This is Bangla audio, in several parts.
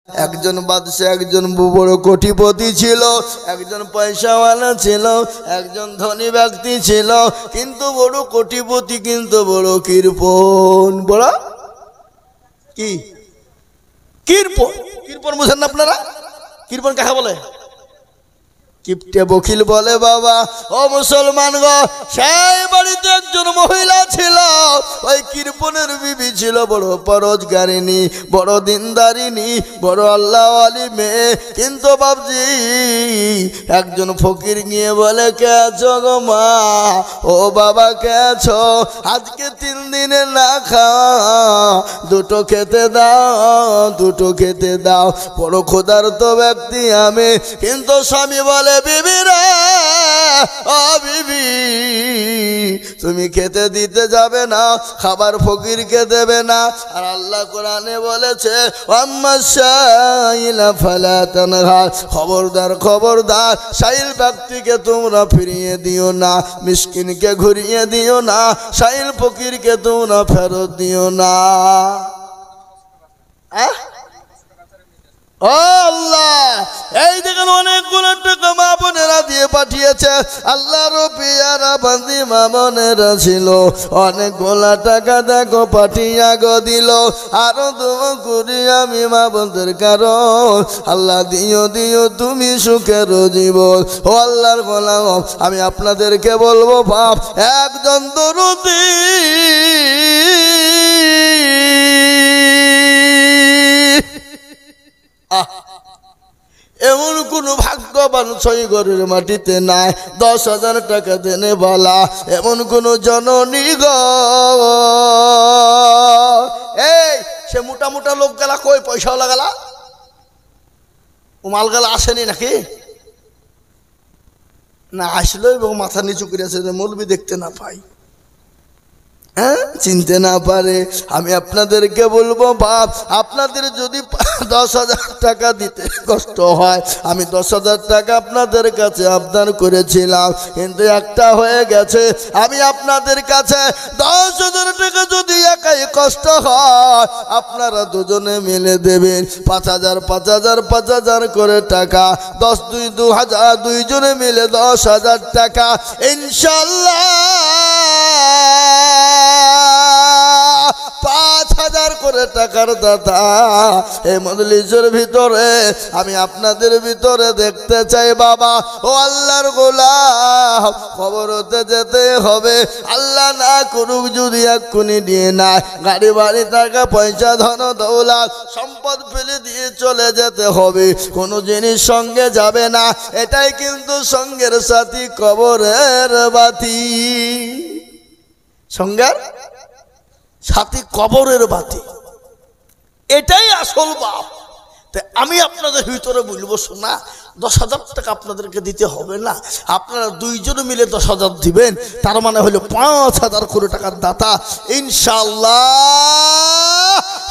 একজন বাদশা একজন বড় কোটিপতি ছিল, একজন পয়সাওয়ালা ছিল, একজন ধনী ব্যক্তি ছিল, কিন্তু বড় কোটিপতি কিন্তু বড় কৃপণ। বড় কি কৃপণ? কৃপণ বুঝেন না আপনারা? কৃপণ কাকে বলে? কিপটে বকিল বলে বাবা ও মুসলমান গো, সেই বাড়িতে একজন মহিলা ছিল, ওই কৃপণের বিবি ছিল বড় পরোজগারিনী, বড় দিনদারিনী, বড় আল্লাহওয়ালি মেয়ে। কিন্তু বাবজি একজন ফকির গিয়ে বলে কে আছো গো মা? ও বাবা কে আছো? আজকে 3 দিনে না খাওয়া, দুটো খেতে দাও, দুটো খেতে দাও। বড় ক্ষুধার্ত ব্যক্তি আমি। কিন্তু স্বামী বলে বিবি রে, ও বিবি তুমি খেতে দিতে যাবে না, খাবার ফকিরকে দেবে না। আর আল্লাহ কোরআনে বলেছে আম্মাশাইলা ফালা তানহার, খবরদার খবরদার সাইল ব্যক্তিকে তোমরা ফিরিয়ে দিও না, মিসকিনকে ঘুরিয়ে দিও না, সাইল ফকিরকে তোমরা ফেরত দিও না। ও আল্লাহ, এই দেখেন অনেকগুলো টাকা মা বোনেরা দিয়ে পাঠিয়েছে। আল্লাহর পিয়ারা বান্দি মা বোনেরা ছিল, অনেকগুলো টাকা দেখো পাঠিয়া গো দিল। আরো দোয়া করি আমি মা বোনদের কারণ, আল্লাহ দিও দিও তুমি সুখের জীবন। ও আল্লাহর গোলাম, আমি আপনাদেরকে বলবো বাপ, একজন দরদি এমন কোন ভাগ্যবান ছয় ঘরের মাটিতে নাই 10,000 টাকা দেনে বলা, এমন কোন জননী গো। এই সে মোটা মোটা লোক গেলা কই পয়সাও লাগালা? ও মাল গেলা আসেনি নাকি? না আসলো এবং মাথা নিচু করেছে, মৌলবি দেখতে না পাই, হ্যাঁ চিনতে না পারে। আমি আপনাদেরকে বলবো বাপ, আপনাদের যদি 10,000 টাকা দিতে কষ্ট হয়, আমি 10,000 টাকা আপনাদের কাছে আবদার করেছিলাম, কিন্তু একটা হয়ে গেছে। আমি আপনাদের কাছে 10,000 টাকা যদি একাই কষ্ট হয়, আপনারা দুজনে মিলে দেবেন 5,000 5,000 5,000 করে টাকা, 10 2 2,000, দুইজনে মিলে 10,000 টাকা ইনশাআল্লাহ 5,000 করে টাকার দাদা এই মজলিসের ভিতরে আমি আপনাদের ভিতরে দেখতে চাই বাবা। ও আল্লাহর গোলাম, খবরতে যেতে হবে। আল্লাহ না করুক যদি এক্ষুনি দিয়ে না, গাড়ি বাড়ি টাকা পয়সা ধন দৌলত সম্পদ ফেলে দিয়ে চলে যেতে হবে, কোনো জিনিস সঙ্গে যাবে না। এটাই কিন্তু সঙ্গের সাথী কবরের বাতি, সঙ্গের সাথী কবরের বাতি, এটাই আসল বাপ। তাই আমি আপনাদের ভিতরে বলবো শোনা, 10,000 টাকা আপনাদেরকে দিতে হবে না, আপনারা দুইজন মিলে 10,000 দিবেন, তার মানে হলো 5,000 করে টাকার দাতা ইনশাআল্লাহ।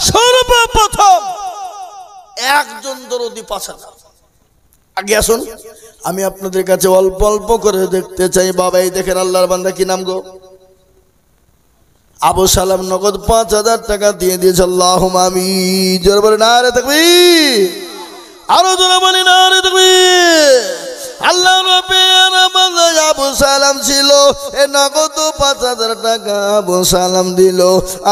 সর্বপ্রথম একজন দরদি 5,000। আগে আসুন, আমি আপনাদের কাছে অল্প অল্প করে দেখতে চাই বাবা। এই দেখেন আল্লাহর বান্দা, কি নাম গো? আবু সালাম নগদ 5,000 টাকা দিয়ে দিয়েছে। আল্লাহুম্মা আমিন। জোরে বলে নারে তাকবীর, আরো জোরে বলি নারে তাকবীর। আল্লাহর রাব্বির বান্দা আবু সালাম ছিল, এ নগদ 5,000 টাকা আবু সালাম দিল।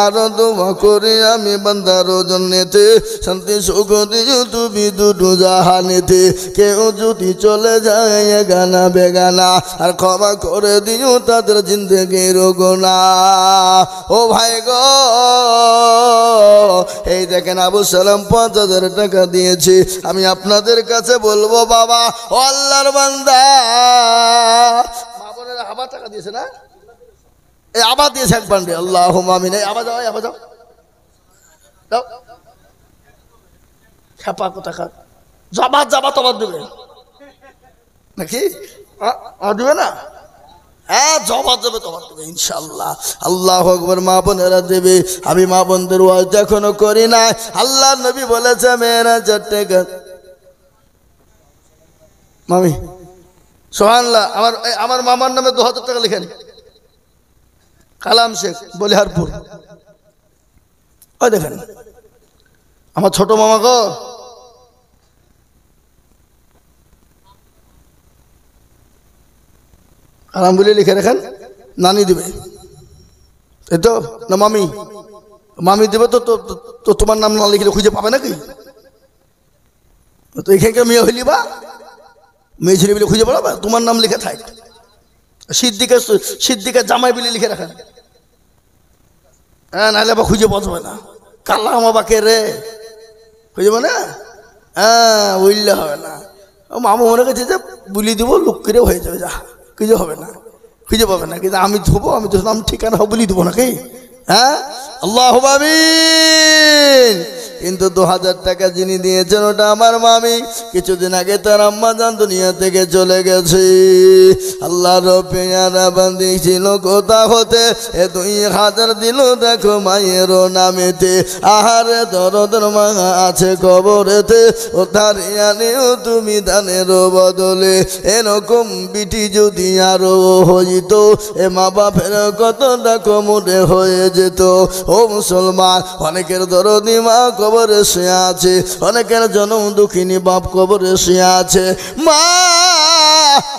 আর দোয়া করি আমি বান্দার জন্যতে শান্তি সুখ দিও তুমি দুটো জাহানেতে। কেউ যদি চলে যায় গানা বেগানা, আর ক্ষমা করে দিও তাদের জিন্দেগির গুনাহ। ও ভাই গো, এই দেখেন আবু সালাম 5,000 টাকা দিয়েছে। আমি আপনাদের কাছে বলবো বাবা, ও আল্লাহর বান্দা, মা বোনেরা আবার টাকা দিয়েছে না? এই আবার দিয়েছে এক বান্ডে। আল্লাহুম্মা আমিন। এই আবার যাও, আবার যাও, দাও খেপা কোথাকার। জবাব জবাব তোমার দেবে নাকি? দেবে না? হ্যাঁ জবাব দেবে, তোমার দেবে ইনশাআল্লাহ। আল্লাহু আকবার। মা বোনেরা দেবে। আমি মা বোনদের ওয়াজ এখনো করি না। আল্লাহ নবী বলেছে মেরাজের টাকা মামি সুবহানাল্লাহ। আমার মামার নামে 2,000 টাকা লিখেন, কালাম শেখ বলিহারপুর। ওই দেখেন আমার ছোট মামা গো, হারাম বলে লিখে রাখেন, নানি দিবে, এই তো না মামি, মামি দেবে তো তো তোমার নাম না লিখলে খুঁজে পাবে নাকি? তো এখানকার মেয়ে হইলি বা মেয়ে ছেলে বলে খুঁজে পাবে, তোমার নাম লিখে থাক। সিদ্দিকা জামাই বলে লিখে রাখেন, হ্যাঁ, নাহলে আবার খুঁজে পাবে না। কালা আমাকে রে খুঁজে পাবে না, হ্যাঁ বললে হবে না। মামু মনে করছে যে বুলি দিব, লোক করে হয়ে যাবে, যা কিছু হবে না, খুঁজে পাবে না। কিন্তু আমি ধোবো, আমি তো নাম ঠিকানা বলি দেবো নাকি? হ্যাঁ, আল্লাহু আমিন। কিন্তু 2000 টাকা যিনি দিয়েছেন ওটা আমার মামি। কিছুদিন আগে তার আম্মা জান দুনিয়া থেকে চলে গেছে। আল্লাহ রব্বিয়ারা বান্দি ছিল কোথা হতে এ 2000 দিল দেখো মায়ের নামেতে। আহারে দরদর মা আছে কবরেতে, ও ধারিয়ানিও তুমি দানের বদলে। এরকম বিটি যদি আরো হইতো, এ মা বাপের কতটা কমরে হয়ে যেত। ও মুসলমান, অনেকের দরদি মা কবরে শুয়ে আছে, অনেকের জনম দুঃখিনী বাপ কবরে শুয়ে আছে। মা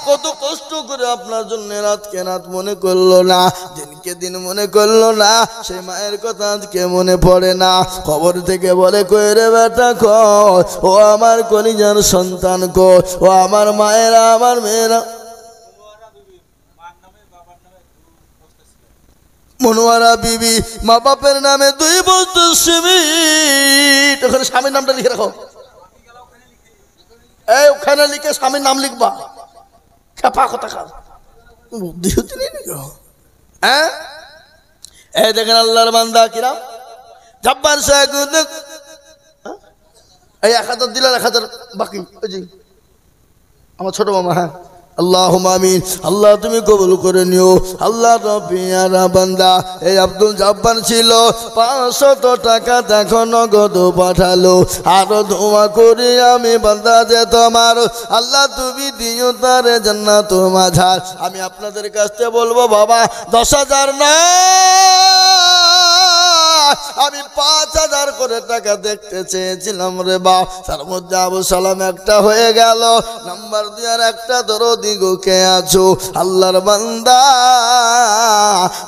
কত কষ্ট করে আপনার জন্য রাতকে রাত মনে করলো না, দিনকে দিন মনে করলো না, সে মায়ের কথা আজকে মনে পড়ে না। কবর থেকে বলে কই রে বেটা কই, ও আমার কলিজার সন্তান কই, ও আমার মায়েরা, আমার মেয়েরা। মনোয়ারা বিবি মা বাপের নামে 2 বস্তা সিমেন্ট, ওখানে স্বামীর নামটা লিখে রাখো। এই ওখানে লিখে স্বামীর নাম লিখবা, খেপা কথা খা বুদ্ধি হতে নেই। হ্যাঁ, এই দেখেন আল্লাহর বান্দা কিরাম জব্বার সাহেব, এই 1000 দিলেন, 1000 বাকি আমার ছোট মামা। হ্যাঁ, আল্লাহুম্মা আমিন। আল্লাহ তুমি কবুল করে নিও। আল্লাহ রব্বিয়ারা বান্দা এই আব্দুল জব্বার ছিল, 500 টাকা দেখো নগদ পাঠালো। আরো দোয়া করি আমি বান্দা যে তোমার, আল্লাহ তুমি দিও তারে জান্নাত মাঝার। আমি আপনাদের কাছ থেকে বলবো বাবা, 10,000 না, আমি 5,000 করে টাকা দেখতে চেয়েছিলাম রে বা, তার মধ্যে আবু সালাম একটা হয়ে গেল। নাম্বার 2 আর একটা দরদি গোকে আছো আল্লাহর বান্দা,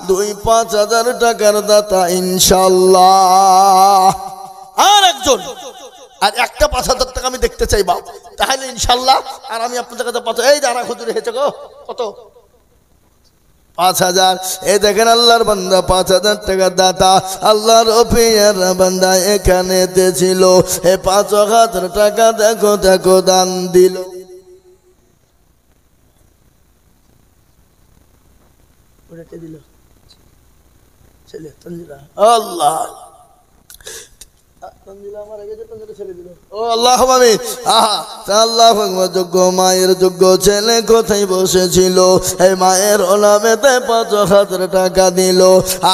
2-5,000 টাকার দাতা ইনশাআল্লাহ। আর একজন আর একটা 5,000 টাকা আমি দেখতে চাই বাপ, তাহলে ইনশাআল্লাহ। আর আমি আপনাদের কাছে এই যারা হুজুর হয়েছে গো কত 5,000। এই দেখেন আল্লাহর বান্দা 5,000 টাকা দাতা। আল্লাহর রব্বিয়ারা বান্দা এখানে ছিল, এই 5,000 টাকা দেখো দেখো দান দিল। আল্লাহ মায়ের যোগ্য ছেলে কোথায় বসেছিল, এই মায়ের নামেতে 5,000 টাকা দিল।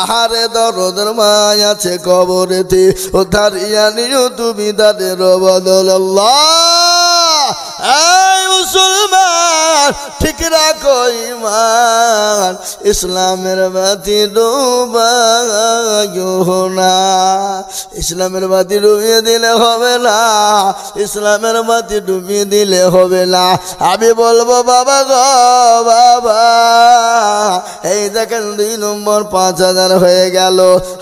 আহারে দরদের মায় আছে কবরেতে, ও ধারিয়া নিও তুমি তাদের বদল। আল্লাহ, এই মুসলমান ঠিক রাখো ঈমান, ইসলামের বাতি ডুবাইও না। ইসলামের বাতি ডুবিয়ে দিলে হবে না, ইসলামের বাতি ডুবিয়ে দিলে হবে না। আমি বলবো বাবা গো বাবা, এই দেখেন 2 নম্বর 5,000 হয়ে গেল।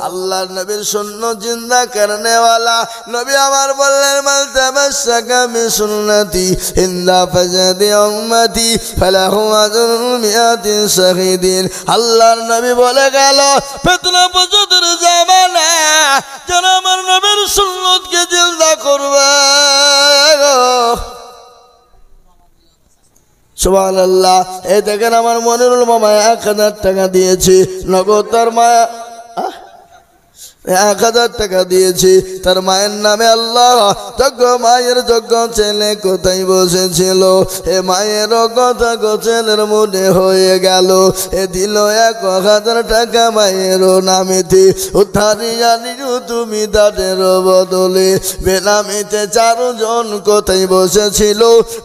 আল্লাহর নবীর সুন্নাত জিন্দা করনেওয়ালা নবী আমার বললেন, মান তামাসসাকা বিসুন্নতি ইন্দা ফাজাদি উম্মতি ফালাহু আজরুন মিয়াতি শাহীদিন। আল্লাহর নবী বলে গেল, ফিতনা পজুদের জামানা যারা আমার নবীর সুন্নতকে জিন্দা করবে, সুবহানাল্লাহ। এই দেখেন আমার মনিরুল মামা 1,000 টাকা দিয়েছে নগদ, তার মায়া 1,000 টাকা দিয়েছি তার মায়ের নামে। আল্লাহ, যোগ্য মায়ের যোগ্য ছেলে কোথায় বসেছিল, এ মায়েরও কথা ছেলের মনে হয়ে গেল। এ দিল 1,000 টাকা মায়েরও নামেতে, উদ্ধারিয়া নিও তুমি তাদের বদলে। বেনামিতে 4 জন কোথায় বসেছিল,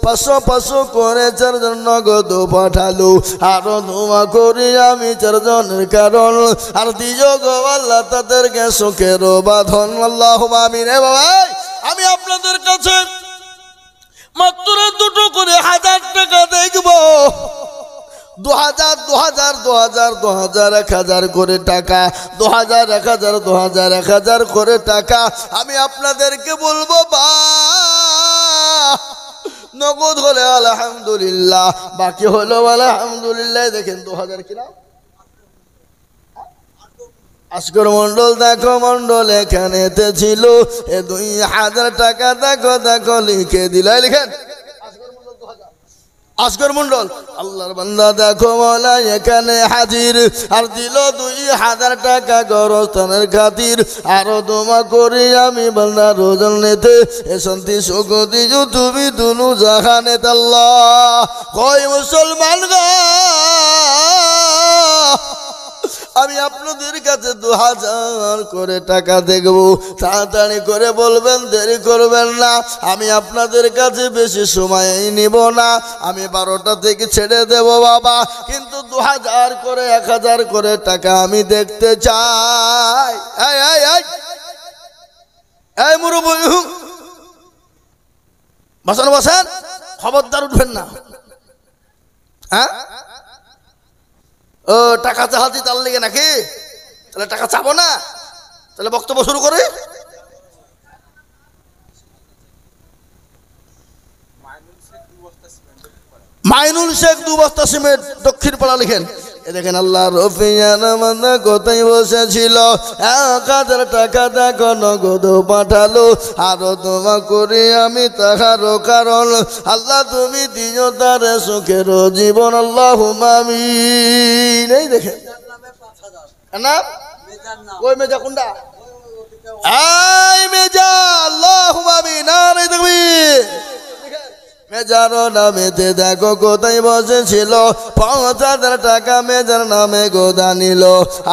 500 করে 4 জন নগদ পাঠালো। আরো দোয়া করি আমি 4 জনের কারণ, আর দিও গো আল্লাহ তাদেরকে সুখের বাঁধন। আল্লাহুম্মা আমিন। বাবা, আমি আপনাদের কাছে মাত্র 2 করে 1,000 টাকা দেখবো। 2 হাজার 2000 2000 2000 1000 করে টাকা, 2000 1000 2000 1000 করে টাকা আমি আপনাদেরকে বলবো বা নগদ হলে আলহামদুলিল্লাহ, বাকি হলো আলহামদুলিল্লাহ। দেখেন 2000 কিনা আজকের মন্ডল দেখো, মন্ডল এখানেতে ছিল, এ 2000 টাকা দেখো দেখো লিখে দিল। লিখেন আজকের মন্ডল আল্লাহর বান্দা দেখো মৌলা এখানে হাজির, আর দিল 2000 টাকা গরস্থানের খাতির। আরো দোয়া করি আমি বান্দা রোজন নেতে এ শান্তি সুখ দিও তুমি দুনু জাহানে। আল্লাহ কয় মুসলমান গো, আমি আপনাদের কাছে 2000 করে টাকা দেখব, তাড়াতাড়ি করে বলবেন, দেরি করবেন না। আমি আপনাদের কাছে বেশি সময় নিব না, আমি 12টা থেকে ছেড়ে দেব বাবা, কিন্তু 2000 করে 1000 করে টাকা আমি দেখতে চাই। এই মুরব্বি বসেন বসেন, খবরদার উঠবেন না। হ্যাঁ ও টাকা চাহাতি তার লেগে নাকি? তাহলে টাকা চাবো না, তাহলে বক্তব্য শুরু করে। মাইনুল শেখ 2 বস্তা সিমেন্ট দক্ষিণ পাড়া। লিখেন এ দেখেন আল্লাহ রফিয়ানা মান্না কোথায় বসেছিল, 1000 টাকা দেখো নগদ পাঠালো। আরো দোয়া করি আমি তাহারও কারণ আল্লাহ তুমি দিও তার সুখের জীবন, আল্লাহুম্মা আমিন। এই দেখেন না ওই মেজা কোনটা, এই মেজা, আল্লাহুম্মা আমিন। আর এই তাকবীর মেজারো নামেতে দেখো কোথায় বসেছিল, 5000 টাকা মেজার নামে গোদা নিল।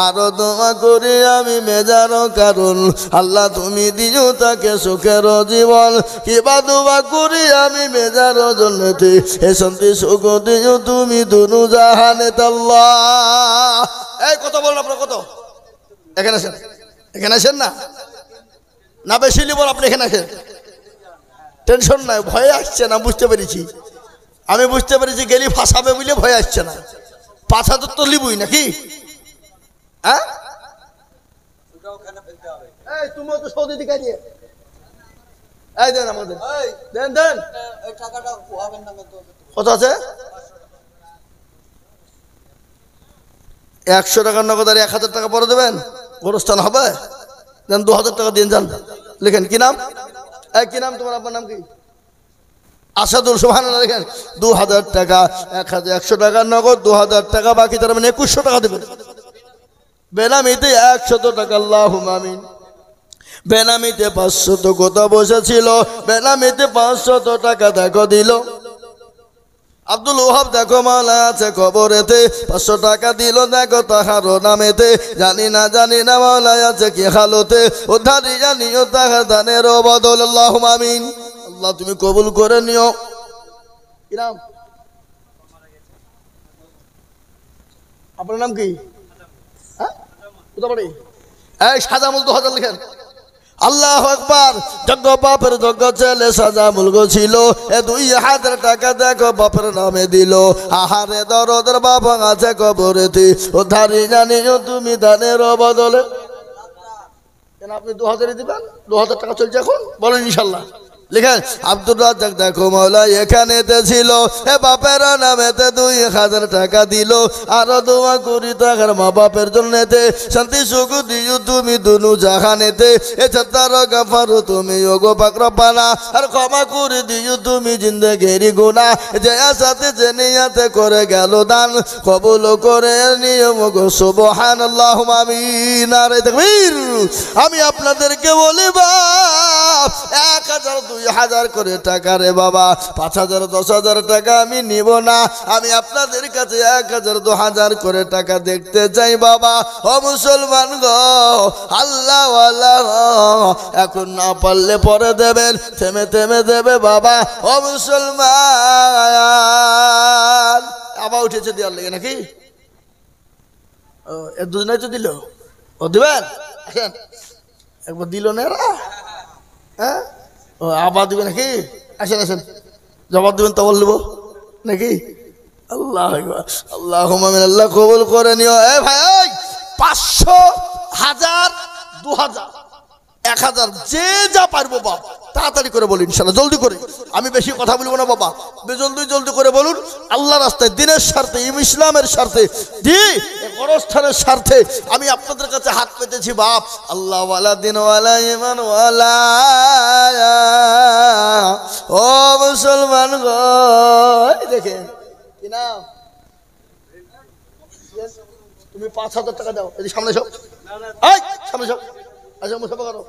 আরো দোয়া করি আমি মেজারো কারণ আল্লাহ তুমি দিও তাকে সুখের জীবন। কিবা দোয়া করি আমি মেজারো জন্যতে এ শান্তি সুখ দিও তুমি দুনু জাহানে। আল্লাহ এই কথা বলুন আপনার কত, এখানে আসেন, এখানে আসেন না বেশি লিবল, আপনি এখানে আসেন, টেনশন নাই, ভয়ে আসছে না, বুঝতে পেরেছি আমি, বুঝতে পেরেছি গেলি ফাঁসাবে বলে ভয় আসছে না। 5000 তো লিবই নাকি? হ্যাঁ তুমিও তো সৌদি দিকে দিয়ে এই দেন আমাদের, দেন দেন কত আছে? 100 টাকার নগদ আর 1000 টাকা পরে দেবেন, গোরস্থান হবে। দেন 2000 টাকা দিন যান। লিখেন কি নাম, কি নাম তোমার, আপনার নাম কি? আসাদুল, সুবহানাল্লাহ। লিখেন 2000 টাকা, 100 টাকা নগদ, 2000 টাকা বাকি, তার মানে 2100 টাকা দেবেন। বেনামিতে 100 টাকা, আল্লাহুম্মা আমিন। বেনামিতে 500 কথা বসেছিল, বেনামিতে 500 টাকা দেখো দিল। আব্দুল ওহাব দেখো মালা আছে কবরেতে, 500 টাকা দিল দেখো তাহারও নামেতে। জানি না মালা আছে কি হালতে, উদ্ধারি জানিও তাহার দানের বদল, আল্লাহুম্মা আমিন। আল্লাহ তুমি কবুল করে নিও। কি নাম আপনার, নাম কি? হ্যাঁ কোথা বাড়ি? এই সাজামুল 2000 লিখেন। আল্লাহু আকবার। যজ্ঞ বাপের যজ্ঞ ছেলে সাজামুল গো ছিল, এ 2000 টাকা দেখো বাপের নামে দিল। আহারে দরদের বাবা আছে কবরেতে, উদ্ধারি জানিও তুমি দানের বদলে। কেন আপনি 2000 দিবেন? 2000 টাকা চলছে এখন, বলেন ইনশাল্লাহ। লিখেন আব্দুর রাজ্জাক দেখো মাওলা এখানেতে ছিল, এ বাপের নামেতে 2000 টাকা দিল। আরো দোয়া করি তাহার মা বাপের জন্যতে, শান্তি সুখ দিও তুমি দুনু জাহানেতে। এ ছাত্র গাফারু তুমি ওগো পাক রব্বানা, আর ক্ষমা করে দিও তুমি জিন্দেগির গুনাহ। যে আসাতে যে নিয়াতে করে গেল দান, কবুল করে নিও গো সুবহানাল্লাহ আমিন। আর তাকবীর। আমি আপনাদেরকে বলি বাপ 1000 2000 করে টাকা রে বাবা, 5000 10,000 টাকা আমি নিব না, আমি আপনাদের কাছে 1000 2000 করে টাকা দেখতে চাই বাবা। ও মুসলমান গো, আল্লাহ আল্লাহ, এখন না পারলে পরে দেবেন, থেমে থেমে দেবে বাবা। ও মুসলমান আবার উঠেছে দেওয়ার লেগে নাকি? ও এর দুজনে তো দিল, ও দিবেন একবার দিল না এরা, হ্যাঁ ও আবার দিবে নাকি? আসেন আসেন, জবাব দেবেন তবল নেব নাকি? আল্লাহ আল্লাহুম্মা আমিন। আল্লাহ কবুল করে নিও। এ ভাই, 500, 1000, 2000, 1000 যে যা পারবো বাপ, তাড়াতাড়ি করে বলুন ইনশাআল্লাহ, জলদি করে। আমি বেশি কথা বলবো না বাবা, জলদি করে বলুন। আল্লাহ রাস্তায়, দিনের স্বার্থে, ইসলামের স্বার্থে, গণস্থানের স্বার্থে আমি আপনাদের কাছে হাত পেতেছি বাপ। আল্লাহ ওয়ালা, দিন ওয়ালা, ইমান ওয়ালা, ও মুসলমান গো, দেখেন কি নাম, তুমি 5,000 টাকা দাও, এই সামনে সব, সামনে সব, আচ্ছা মুসাফা করো।